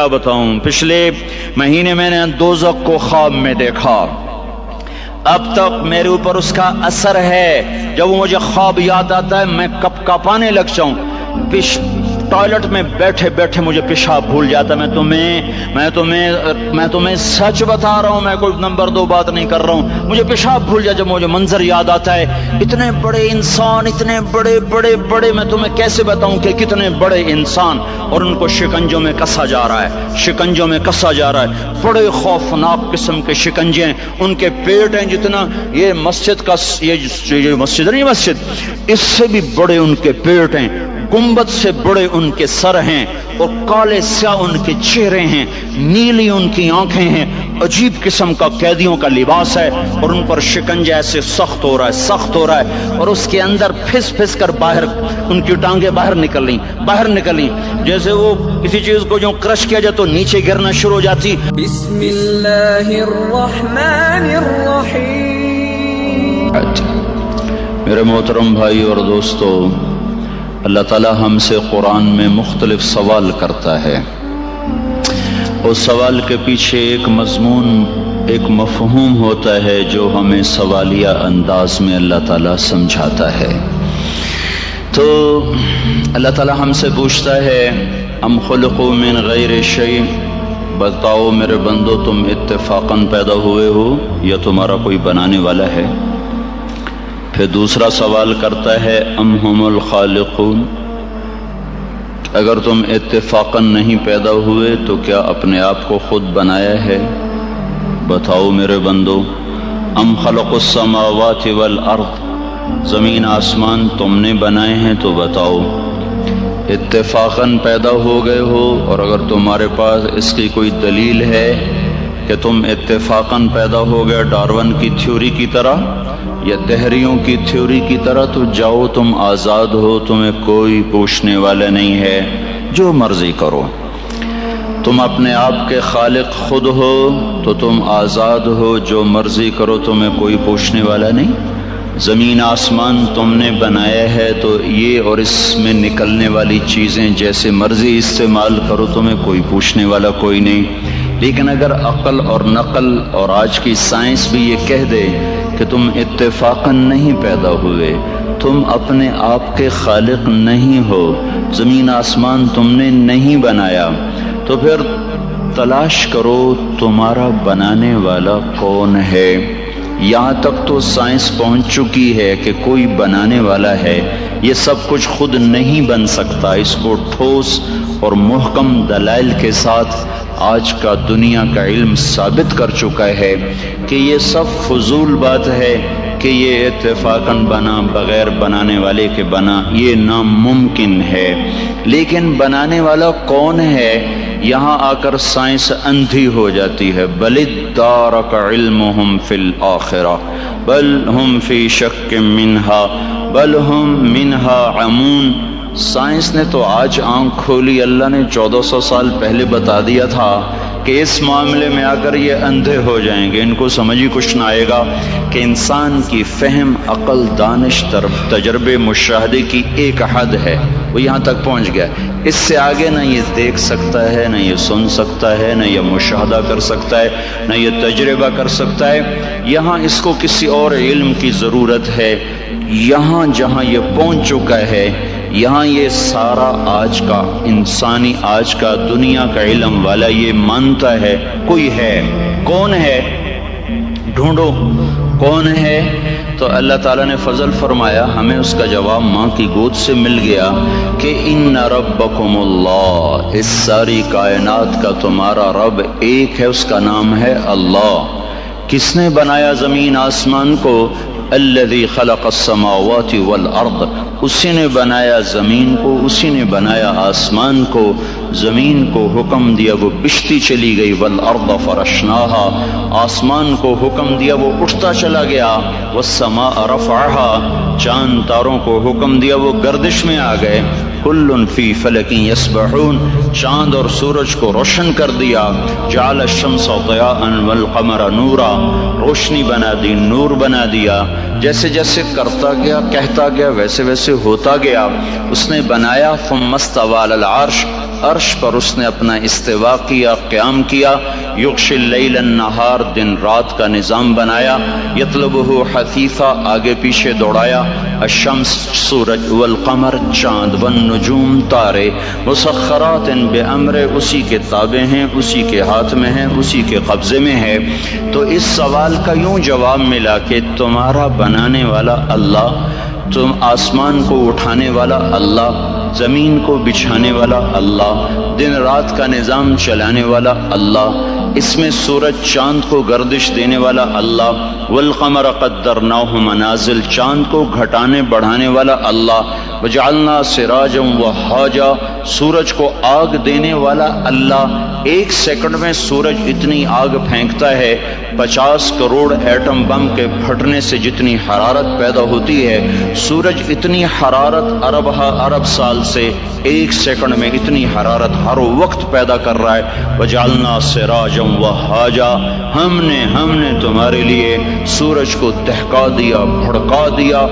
کیا بتاؤں، پچھلے مہینے میں نے دوزخ کو خواب میں دیکھا، اب تک میرے اوپر اس کا اثر ہے۔ جب وہ مجھے خواب یاد آتا ہے میں کپ کپانے لگ جاؤں، ٹوائلٹ میں بیٹھے بیٹھے مجھے پیشاب بھول جاتا ہے۔ میں تمہیں سچ بتا رہا ہوں، میں کوئی نمبر 2 بات نہیں کر رہا ہوں، مجھے پیشاب بھول جاتا جب مجھے منظر یاد آتا ہے۔ اتنے بڑے انسان، اتنے بڑے میں تمہیں کیسے بتاؤں کہ کتنے بڑے انسان، اور ان کو شکنجوں میں کسا جا رہا ہے، بڑے خوفناک قسم کے شکنجے ہیں۔ ان کے پیٹ ہیں جتنا یہ مسجد کا، یہ مسجد نہیں، مسجد اس سے بھی بڑے ان کے پیٹ ہیں، گنبد سے بڑے ان کے سر ہیں، اور کالے سیاہ ان کے چہرے ہیں، نیلی ان کی آنکھیں ہیں، عجیب قسم کا قیدیوں کا لباس ہے، اور ان پر شکنجہ ایسے سخت ہو رہا ہے، اور اس کے اندر پھس کر باہر ان کی ٹانگیں باہر نکلیں جیسے وہ کسی چیز کو جو کرش کیا جائے تو نیچے گرنا شروع ہو جاتی۔ بسم اللہ الرحمن الرحیم۔ میرے محترم بھائی اور دوستو، اللہ تعالی ہم سے قرآن میں مختلف سوال کرتا ہے، اس سوال کے پیچھے ایک مضمون، ایک مفہوم ہوتا ہے جو ہمیں سوالیہ انداز میں اللہ تعالی سمجھاتا ہے۔ تو اللہ تعالی ہم سے پوچھتا ہے ام خلقوا من غیر شیء، بتاؤ میرے بندو تم اتفاقاً پیدا ہوئے ہو یا تمہارا کوئی بنانے والا ہے؟ پھر دوسرا سوال کرتا ہے ام ہم الخالقون، اگر تم اتفاقاً نہیں پیدا ہوئے تو کیا اپنے آپ کو خود بنایا ہے؟ بتاؤ میرے بندو۔ ام خلق السماوات والارض، زمین آسمان تم نے بنائے ہیں تو بتاؤ اتفاقاً پیدا ہو گئے ہو، اور اگر تمہارے پاس اس کی کوئی دلیل ہے کہ تم اتفاقاً پیدا ہو گئے ڈارون کی تھیوری کی طرح یا دہریوں کی تھیوری کی طرح، تو جاؤ تم آزاد ہو، تمہیں کوئی پوچھنے والا نہیں ہے، جو مرضی کرو۔ تم اپنے آپ کے خالق خود ہو تو تم آزاد ہو، جو مرضی کرو، تمہیں کوئی پوچھنے والا نہیں۔ زمین آسمان تم نے بنایا ہے تو یہ اور اس میں نکلنے والی چیزیں جیسے مرضی استعمال کرو، تمہیں کوئی پوچھنے والا کوئی نہیں۔ لیکن اگر عقل اور نقل اور آج کی سائنس بھی یہ کہہ دے کہ تم اتفاقاً نہیں پیدا ہوئے، تم اپنے آپ کے خالق نہیں ہو، زمین آسمان تم نے نہیں بنایا، تو پھر تلاش کرو تمہارا بنانے والا کون ہے۔ یہاں تک تو سائنس پہنچ چکی ہے کہ کوئی بنانے والا ہے، یہ سب کچھ خود نہیں بن سکتا۔ اس کو ٹھوس اور محکم دلائل کے ساتھ آج کا دنیا کا علم ثابت کر چکا ہے کہ یہ سب فضول بات ہے کہ یہ اتفاقاً بنا، بغیر بنانے والے کے بنا، یہ ناممکن ہے۔ لیکن بنانے والا کون ہے، یہاں آ کر سائنس اندھی ہو جاتی ہے۔ بل ادارک علمہم فی الآخرہ بل ہم فی شک منہا بل ہم منہا عمون۔ سائنس نے تو آج آنکھ کھولی، اللہ نے 1400 سال پہلے بتا دیا تھا کہ اس معاملے میں آ کر یہ اندھے ہو جائیں گے، ان کو سمجھ ہی کچھ نہ آئے گا کہ انسان کی فہم، عقل، دانش، تجربے، مشاہدے کی ایک حد ہے، وہ یہاں تک پہنچ گیا، اس سے آگے نہ یہ دیکھ سکتا ہے، نہ یہ سن سکتا ہے، نہ یہ مشاہدہ کر سکتا ہے، نہ یہ تجربہ کر سکتا ہے۔ یہاں اس کو کسی اور علم کی ضرورت ہے۔ یہاں جہاں یہ پہنچ چکا ہے، یہاں یہ سارا آج کا انسانی، آج کا دنیا کا علم والا یہ مانتا ہے کوئی ہے۔ کون ہے؟ ڈھونڈو کون ہے؟ تو اللہ تعالیٰ نے فضل فرمایا، ہمیں اس کا جواب ماں کی گود سے مل گیا کہ ان ربکم اللہ، اس ساری کائنات کا تمہارا رب ایک ہے، اس کا نام ہے اللہ۔ کس نے بنایا زمین آسمان کو؟ الذی خلق السماوات والارض، اسی نے بنایا زمین کو، اسی نے بنایا آسمان کو۔ زمین کو حکم دیا وہ بچھتی چلی گئی، والارض فرشناہا، آسمان کو حکم دیا وہ اٹھتا چلا گیا، والسماء رفعہا، چاند تاروں کو حکم دیا وہ گردش میں آ گئے۔ کل فی فلک یسبحون، چاند اور سورج کو روشن کر دیا۔ جعل الشمس ضیاء والقمر نورا، روشنی بنا دی، نور بنا دیا۔ جیسے جیسے کرتا گیا، کہتا گیا، ویسے ویسے ہوتا گیا۔ اس نے بنایا ثم استوى علی العرش، عرش پر اس نے اپنا استوا کیا، قیام کیا. یغشی اللیل النہار، دن رات کا نظام بنایا. یطلبہ حثیثا، آگے پیچھے دوڑایا. الشمس، سورج، والقمر، چاند، والنجوم، تارے، مسخرات بامر، اسی کے تابع ہیں، اسی کے ہاتھ میں ہیں، اسی کے قبضے میں ہے. تو اس سوال کا یوں جواب ملا کہ تمہارا بنانے والا اللہ، تم آسمان کو اٹھانے والا اللہ، زمین کو بچھانے والا اللہ، دن رات کا نظام چلانے والا اللہ، اس میں سورج چاند کو گردش دینے والا اللہ، والقمر قدرناہ منازل، چاند کو گھٹانے بڑھانے والا اللہ، وجعلنا سراجا وہاجا، سورج کو آگ دینے والا اللہ. 1 سیکنڈ میں سورج اتنی آگ پھینکتا ہے، 50 کروڑ ایٹم بم کے پھٹنے سے جتنی حرارت پیدا ہوتی ہے، سورج اتنی حرارت ارب سال سے 1 سیکنڈ میں اتنی حرارت ہر وقت پیدا کر رہا ہے. وجعلنا سراجا وہاجا، ہم نے تمہارے لیے سورج کو دہکا دیا، بھڑکا دیا.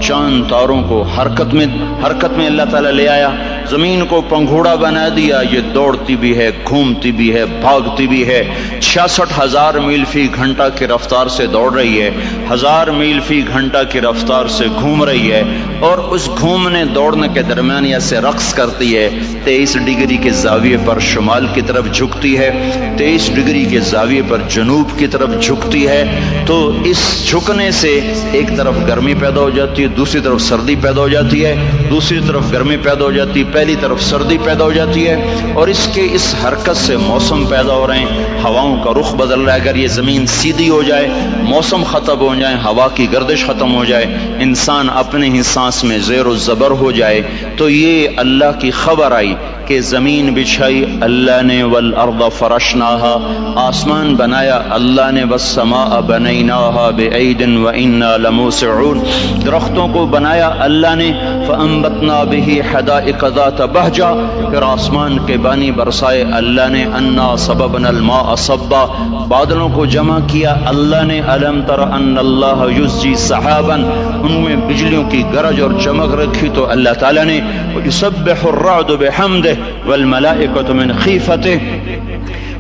چاند تاروں کو حرکت میں اللہ تعالیٰ لے آیا. زمین کو پنگھوڑا بنا دیا، یہ دوڑتی بھی ہے، گھومتی بھی ہے، بھاگتی بھی ہے. 66,000 میل فی گھنٹہ کی رفتار سے دوڑ رہی ہے، 1000 میل فی گھنٹہ کی رفتار سے گھوم رہی ہے، اور اس گھومنے دوڑنے کے درمیان یہ سے رقص کرتی ہے. 23 ڈگری کے زاویے پر شمال کی طرف جھکتی ہے، 23 ڈگری کے زاویے پر جنوب کی طرف جھکتی ہے. تو اس جھکنے سے ایک طرف گرمی پیدا ہو جاتی ہے، دوسری طرف سردی پیدا ہو جاتی ہے، دوسری طرف گرمی پیدا ہو جاتی ہے، پہلی طرف سردی پیدا ہو جاتی ہے. اور اس حرکت سے موسم پیدا ہو رہے ہیں، ہواؤں کا رخ بدل رہا ہے. اگر یہ زمین سیدھی ہو جائے، موسم ختم ہو جائے، ہوا کی گردش ختم ہو جائے، انسان اپنے ہی سانس میں زیر و زبر ہو جائے، تو یہ اللہ کی خبر آئی کہ زمین بچھائی اللہ نے، والارض فرشناہا، آسمان بنایا اللہ نے، والسماء بنیناہا بعید وانا لموسعون، درختوں کو بنایا اللہ نے. فانبتنا به حدائق ذات بہجہ، پھر آسمان کے بانی برسائے اللہ نے. انا صببنا الماء صبا، بادلوں کو جمع کیا اللہ نے. الم تر ان اللہ یزجی سحابا، ان میں بجلیوں کی گرج اور چمک رکھی تو اللہ تعالیٰ نے. یسبح الرعد بحمدہ والملائکۃ من خیفتہ،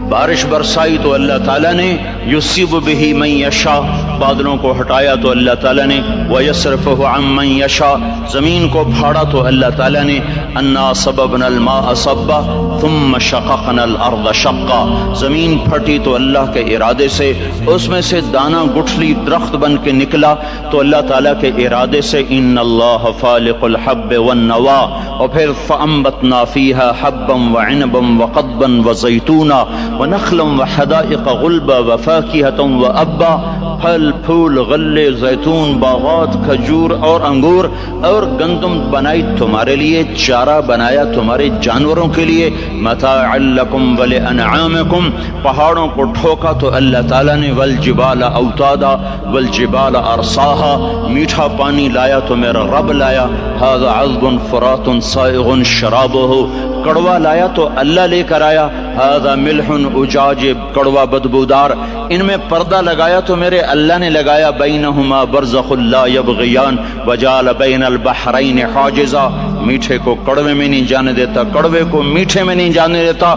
بارش برسائی تو اللہ تعالیٰ نے. یصیب به من یشاء، بادلوں کو ہٹایا تو اللہ تعالیٰ نے. ویصرفہ عن من یشاء، زمین کو پھاڑا تو اللہ تعالیٰ نے. انا صببنا الماء صبا ثم شققنا الارض شقا، زمین پھٹی تو اللہ کے ارادے سے، اس میں سے دانہ گٹھلی درخت بن کے نکلا تو اللہ تعالیٰ کے ارادے سے. ان اللہ فالق الحب والنوا، اور پھر فانبتنا فیہا حبا وعنبا وقضبا وزیتونا ونخلا وحدائق غلبا وفاکہۃ وابا، پھل پھول، غلے، زیتون، باغات، کھجور اور انگور اور گندم بنائی تمہارے لیے، چارہ بنایا تمہارے جانوروں کے لیے. متاعا لکم ولانعامکم، پہاڑوں کو ٹھوکا تو اللہ تعالیٰ نے. والجبال اوتادا والجبال ارساہا، میٹھا پانی لایا تو میرا رب لایا. ھذا عذب فرات سائغ شرابہ، کڑوا لایا تو اللہ لے کر آیا. ھذا ملح اجاج، کڑوا بدبودار. ان میں پردہ لگایا تو میرے اللہ نے لگایا. بینہما برزخ لا یبغیان وجعل بین البحرین حاجزا، میٹھے کو کڑوے میں نہیں جانے دیتا، کڑوے کو میٹھے میں نہیں جانے دیتا.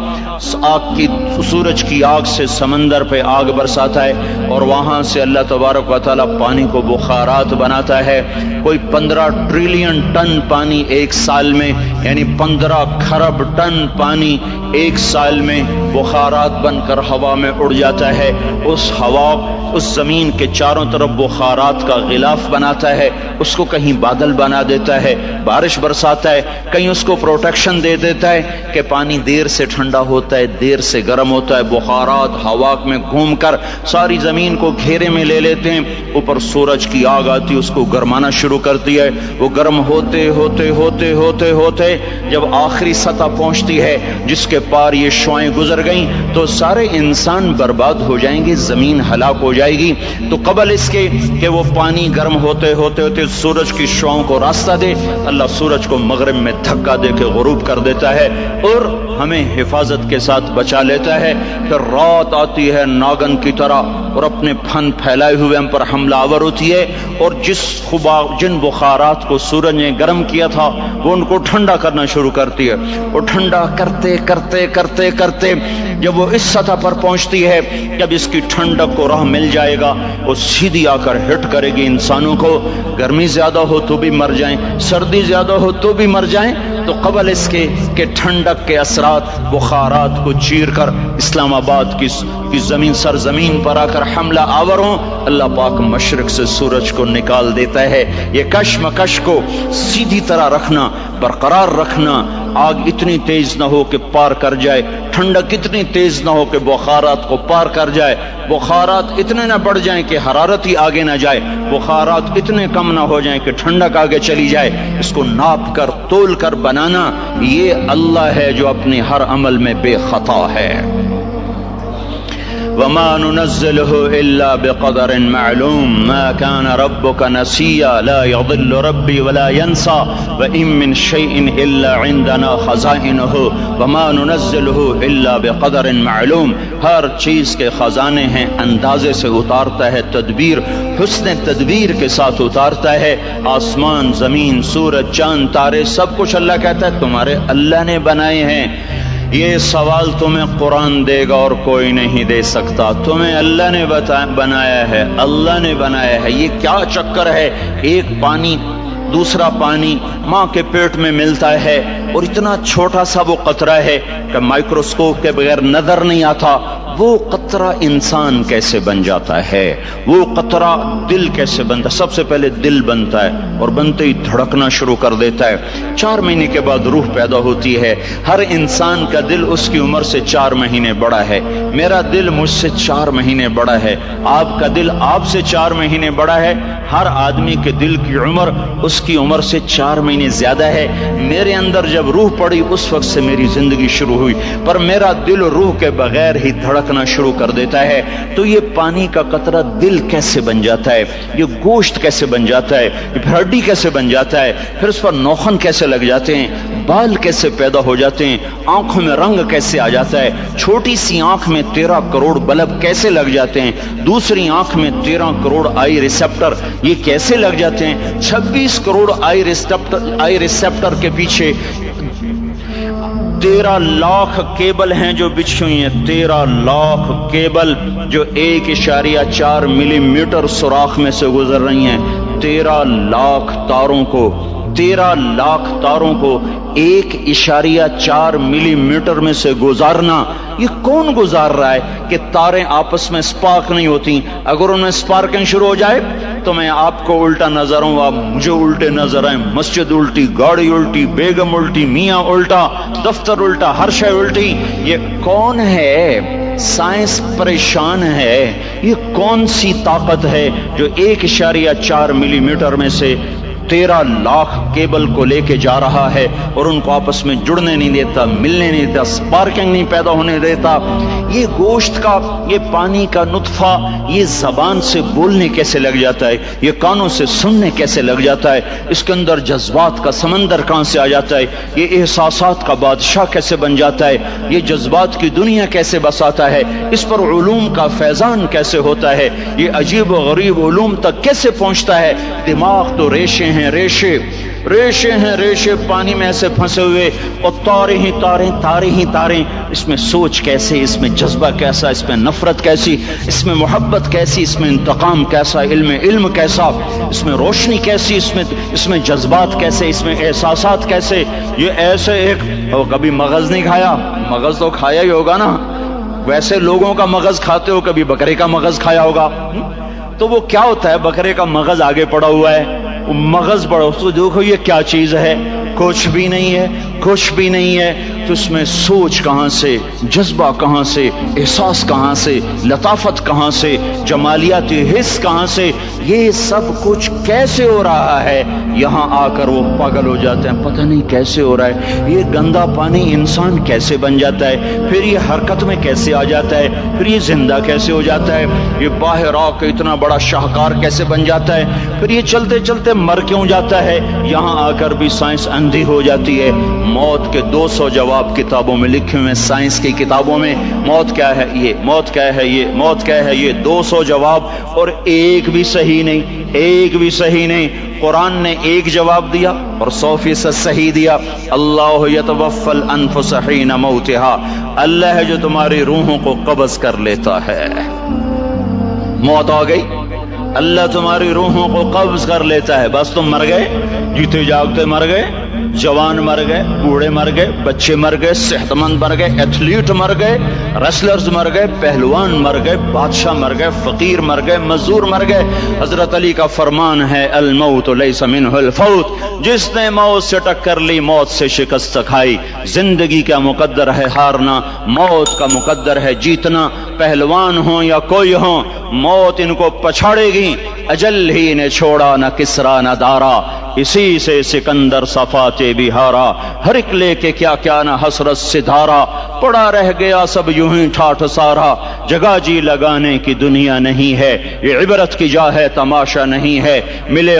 سورج کی آگ سے سمندر پہ آگ برساتا ہے، اور وہاں سے اللہ تبارک و تعالیٰ پانی کو بخارات بناتا ہے. کوئی 15 ٹریلین ٹن پانی ایک سال میں، یعنی 15 کھرب ٹن پانی ایک سال میں بخارات بن کر ہوا میں اڑ جاتا ہے. اس ہوا، اس زمین کے چاروں طرف بخارات کا غلاف بناتا ہے، اس کو کہیں بادل بنا دیتا ہے، بارش برساتا ہے، کہیں اس کو پروٹیکشن دے دیتا ہے کہ پانی دیر سے ٹھنڈا ہوتا ہے، دیر سے گرم ہوتا ہے. بخارات ہوا میں گھوم کر ساری زمین کو گھیرے میں لے لیتے ہیں. اوپر سورج کی آگ آتی، اس کو گرمانا شروع کرتی ہے. وہ گرم ہوتے ہوتے ہوتے ہوتے ہوتے جب آخری سطح پہنچتی ہے جس کے پار یہ شعاعیں گزر گئیں تو سارے انسان برباد ہو جائیں گے، زمین ہلاک ہو جائے گی۔ تو قبل اس کے کہ وہ پانی گرم ہوتے ہوتے سورج کی شعاؤں کو راستہ دے، اللہ سورج کو مغرب میں دھکا دے کے غروب کر دیتا ہے اور ہمیں حفاظت کے ساتھ بچا لیتا ہے۔ پھر رات آتی ہے ناگن کی طرح اور اپنے پھن پھیلائے ہوئے ہم پر حملہ آور ہوتی ہے، اور جن بخارات کو سورج نے گرم کیا تھا وہ ان کو ٹھنڈا کرنا شروع کرتی ہے، اور ٹھنڈا کرتے کرتے کرتے کرتے جب وہ اس سطح پر پہنچتی ہے، جب اس کی ٹھنڈک کو راہ مل جائے گا، وہ سیدھی آ کر ہٹ کرے گی انسانوں کو۔ گرمی زیادہ ہو تو بھی مر جائیں، سردی زیادہ ہو تو بھی مر جائیں، تو قبل اس کے کہ ٹھنڈک کے اثرات بخارات کو چیر کر اسلام آباد کی زمین سرزمین پر آ کر حملہ آور ہوں، اللہ پاک مشرق سے سورج کو نکال دیتا ہے۔ یہ کشمکش کو سیدھی طرح رکھنا، برقرار رکھنا، آگ اتنی تیز نہ ہو کہ پار کر جائے، ٹھنڈک اتنی تیز نہ ہو کہ بخارات کو پار کر جائے، بخارات اتنے نہ بڑھ جائیں کہ حرارت ہی آگے نہ جائے، بخارات اتنے کم نہ ہو جائیں کہ ٹھنڈک آگے چلی جائے۔ اس کو ناپ کر تول کر بنانا، یہ اللہ ہے جو اپنے ہر عمل میں بے خطا ہے۔ وما ننزله إلا بقدر معلوم ما كان ربك نسيا لا يضل ربي ولا ينسى وإن من شيء إلا عندنا خزائنه وما ننزله إلا بقدر معلوم۔ ہر چیز کے خزانے ہیں، اندازے سے اتارتا ہے، تدبیر حسن تدبیر کے ساتھ اتارتا ہے۔ آسمان، زمین، سورج، چاند، تارے، سب کچھ اللہ کہتا ہے تمہارے اللہ نے بنائے ہیں۔ یہ سوال تمہیں قرآن دے گا اور کوئی نہیں دے سکتا، تمہیں اللہ نے بنایا ہے، اللہ نے بنایا ہے۔ یہ کیا چکر ہے، ایک پانی دوسرا پانی ماں کے پیٹ میں ملتا ہے، اور اتنا چھوٹا سا وہ قطرہ ہے کہ مائکروسکوپ کے بغیر نظر نہیں آتا، وہ قطرہ انسان کیسے بن جاتا ہے، وہ قطرہ دل کیسے بنتا ہے۔ سب سے پہلے دل بنتا ہے اور بنتے ہی دھڑکنا شروع کر دیتا ہے، 4 مہینے کے بعد روح پیدا ہوتی ہے۔ ہر انسان کا دل اس کی عمر سے 4 مہینے بڑا ہے، میرا دل مجھ سے 4 مہینے بڑا ہے، آپ کا دل آپ سے 4 مہینے بڑا ہے۔ ہر آدمی کے دل کی عمر اس کی عمر سے 4 مہینے زیادہ ہے۔ میرے اندر جب روح پڑی اس وقت سے میری زندگی شروع ہوئی، پر میرا دل روح کے بغیر ہی دھڑکنا شروع کر دیتا ہے۔ تو یہ پانی کا قطرہ دل کیسے بن جاتا ہے، یہ گوشت کیسے بن جاتا ہے، یہ پھر ہڈی کیسے بن جاتا ہے، پھر اس پر نوخن کیسے لگ جاتے ہیں، بال کیسے پیدا ہو جاتے ہیں، آنکھوں میں رنگ کیسے آ جاتا ہے، چھوٹی سی آنکھ میں 13 کروڑ بلب کیسے لگ جاتے ہیں، دوسری آنکھ میں 13 کروڑ آئی ریسیپٹر یہ کیسے لگ جاتے ہیں، 26 کروڑ آئی ریسیپٹر کے پیچھے 13 لاکھ کیبل ہیں جو بچھی ہوئی ہیں، 13 لاکھ کیبل جو 1.4 ملی میٹر سوراخ میں سے گزر رہی ہیں۔ 13 لاکھ تاروں کو 1.4 ملی میٹر میں سے گزارنا، یہ کون گزار رہا ہے کہ تاریں آپس میں سپارک نہیں ہوتی؟ اگر ان میں سپارکنگ شروع ہو جائے تو میں آپ کو الٹا نظر ہوں، آپ مجھے الٹے نظر آئیں، مسجد الٹی، گاڑی الٹی، بیگم الٹی، میاں الٹا، دفتر الٹا، ہر شے الٹی۔ یہ کون ہے؟ سائنس پریشان ہے، یہ کون سی طاقت ہے جو 1.4 ملی میٹر میں سے 13 لاکھ کیبل کو لے کے جا رہا ہے اور ان کو آپس میں جڑنے نہیں دیتا، ملنے نہیں دیتا، سپارکنگ نہیں پیدا ہونے دیتا۔ یہ گوشت کا، یہ پانی کا نطفہ، یہ زبان سے بولنے کیسے لگ جاتا ہے، یہ کانوں سے سننے کیسے لگ جاتا ہے، اس کے اندر جذبات کا سمندر کہاں سے آ جاتا ہے، یہ احساسات کا بادشاہ کیسے بن جاتا ہے، یہ جذبات کی دنیا کیسے بساتا ہے، اس پر علوم کا فیضان کیسے ہوتا ہے، یہ عجیب و غریب علوم تک کیسے پہنچتا ہے۔ دماغ تو ریشے ہیں، ریشے ہیں، ریشے پانی میں ایسے پھنسے ہوئے، اور تارے ہی تاریں، اس میں سوچ کیسے، اس میں جذبہ کیسا، اس میں نفرت کیسی، اس میں محبت کیسی، اس میں انتقام کیسا، علم کیسا، اس میں روشنی کیسی، اس میں جذبات کیسے، اس میں احساسات کیسے۔ یہ ایسے ایک کبھی مغز نہیں کھایا، مغز تو کھایا ہی ہوگا نا، ویسے لوگوں کا مغز کھاتے ہو، کبھی بکرے کا مغز کھایا ہوگا، تو وہ کیا ہوتا ہے، بکرے کا مغز آگے پڑا ہوا ہے، مغز بڑا، اس کو دیکھو یہ کیا چیز ہے، کچھ بھی نہیں ہے، تو اس میں سوچ کہاں سے، جذبہ کہاں سے، احساس کہاں سے، لطافت کہاں سے، جمالیاتی حس کہاں سے، یہ سب کچھ کیسے ہو رہا ہے؟ یہاں آ کر وہ پاگل ہو جاتے ہیں، پتہ نہیں کیسے ہو رہا ہے، یہ گندا پانی انسان کیسے بن جاتا ہے، پھر یہ حرکت میں کیسے آ جاتا ہے، پھر یہ زندہ کیسے ہو جاتا ہے، یہ باہر آ کے اتنا بڑا شاہکار کیسے بن جاتا ہے، پھر یہ چلتے چلتے مر کیوں جاتا ہے؟ یہاں آ کر بھی سائنس اندھی ہو جاتی ہے۔ موت کے 200 جواب کتابوں میں لکھے ہوئے، سائنس کی کتابوں میں، موت کیا ہے یہ، موت کیا ہے یہ، موت کیا ہے یہ، 200 جواب، اور ایک بھی صحیح نہیں، ایک بھی صحیح نہیں۔ قرآن نے ایک جواب دیا اور 100% صحیح دیا۔ اللہ یتوفی الانفس حین موتها، اللہ ہے جو تمہاری روحوں کو قبض کر لیتا ہے۔ موت آ گئی، اللہ تمہاری روحوں کو قبض کر لیتا ہے، بس تم مر گئے، جیتے جاگتے مر گئے، جوان مر گئے، بوڑھے مر گئے، بچے مر گئے، صحت مند مر گئے، ایتھلیٹ مر گئے، ریسلرز مر گئے، پہلوان مر گئے، بادشاہ مر گئے، فقیر مر گئے، مزدور مر گئے۔ حضرت علی کا فرمان ہے الموت لیس منہ الفوت، جس نے موت سے ٹکر لی موت سے شکست کھائی۔ زندگی کا مقدر ہے ہارنا، موت کا مقدر ہے جیتنا۔ پہلوان ہوں یا کوئی ہوں، موت ان کو پچھاڑے گی۔ اجل ہی نے چھوڑا نہ کسرا نہ دارا، اسی سے سکندر صفاتے بہارا۔ ہر ایک لے کے کیا کیا نہ حسرت سے دھارا، پڑا رہ گیا سب یوں ہی ٹھاٹھ سارا۔ جگہ جی لگانے کی دنیا نہیں ہے، یہ عبرت کی جا ہے تماشا نہیں ہے۔ ملے